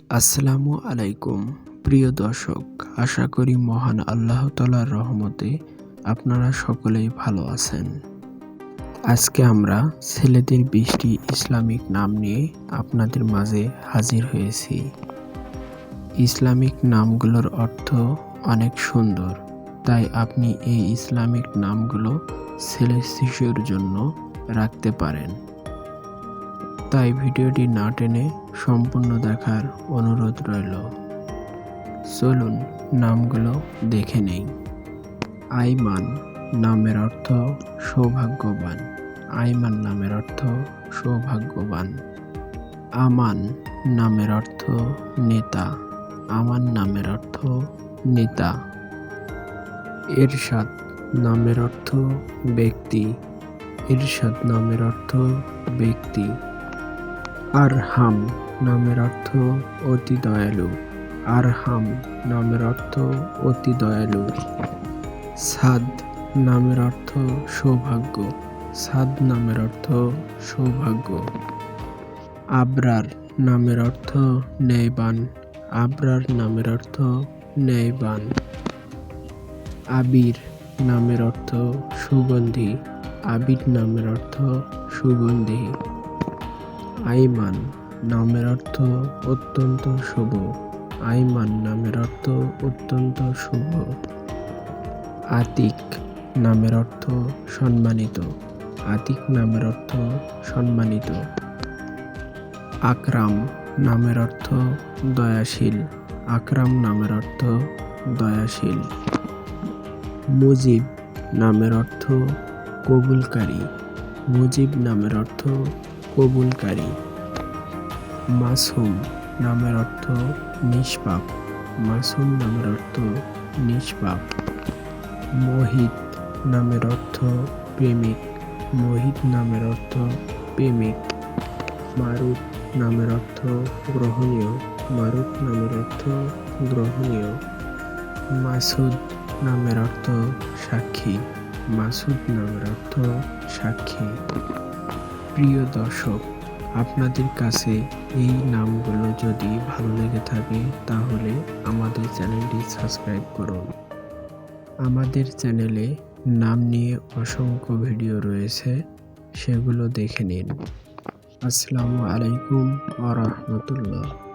আসসালামু আলাইকুম প্রিয় দর্শক, আশা করি মহান আল্লাহ তাআলার রহমতে আপনারা সকলেই ভালো আছেন। আজকে আমরা ছেলেদের 20টি ইসলামিক নাম নিয়ে আপনাদের মাঝে হাজির হয়েছি। ইসলামিক নামগুলোর অর্থ অনেক সুন্দর, তাই আপনি এই ইসলামিক নামগুলো ছেলে শিশুর জন্য রাখতে পারেন। তাই ভিডিওটি না টেনে সম্পূর্ণ দেখার অনুরোধ রইল। চলুন নামগুলো দেখে নেই। আইমান নামের অর্থ সৌভাগ্যবান। আইমান নামের অর্থ সৌভাগ্যবান। আমান নামের অর্থ নেতা। আমান নামের অর্থ নেতা। এরশাদ নামের অর্থ ব্যক্তি। এরশাদ নামের অর্থ ব্যক্তি। আরহাম নামের অর্থ অতি দয়ালু। আরহাম নামের অর্থ অতি দয়ালু। সাদ নামের অর্থ সৌভাগ্য। সাদ নামের অর্থ সৌভাগ্য। আবরার নামের অর্থ ন্যায়বান। আবরার নামের অর্থ ন্যায়বান। আবির নামের অর্থ সুগন্ধি। আবির নামের অর্থ সুগন্ধি। আইমান নামের অর্থ অত্যন্ত শুভ। আইমান নামের অর্থ অত্যন্ত শুভ। আতিক নামের অর্থ সম্মানিত। আতিক নামের অর্থ সম্মানিত। আকরাম নামের অর্থ দয়াশীল। আকরাম নামের অর্থ দয়াশীল। মুজিব নামের অর্থ কবুলকারী। মুজিব নামের অর্থ কবুলকারী। মাসুম নামের অর্থ নিষ্পাপ। মাসুম নামের অর্থ নিষ্পাপ। মোহিত নামের অর্থ প্রেমিক। মোহিত নামের অর্থ প্রেমিক। মারুফ নামের অর্থ গ্রহণীয়। মারুফ নামের অর্থ গ্রহণীয়। মাসুদ নামের অর্থ সাক্ষী। মাসুদ নামের অর্থ সাক্ষী। প্রিয় দর্শক, আপনাদের কাছে এই নামগুলো যদি ভালো লেগে থাকে তাহলে আমাদের চ্যানেলটি সাবস্ক্রাইব করুন। আমাদের চ্যানেলে নাম নিয়ে অসংখ্য ভিডিও রয়েছে, সেগুলো দেখে নিন। আসসালামু আলাইকুম ওয়া রাহমাতুল্লাহ।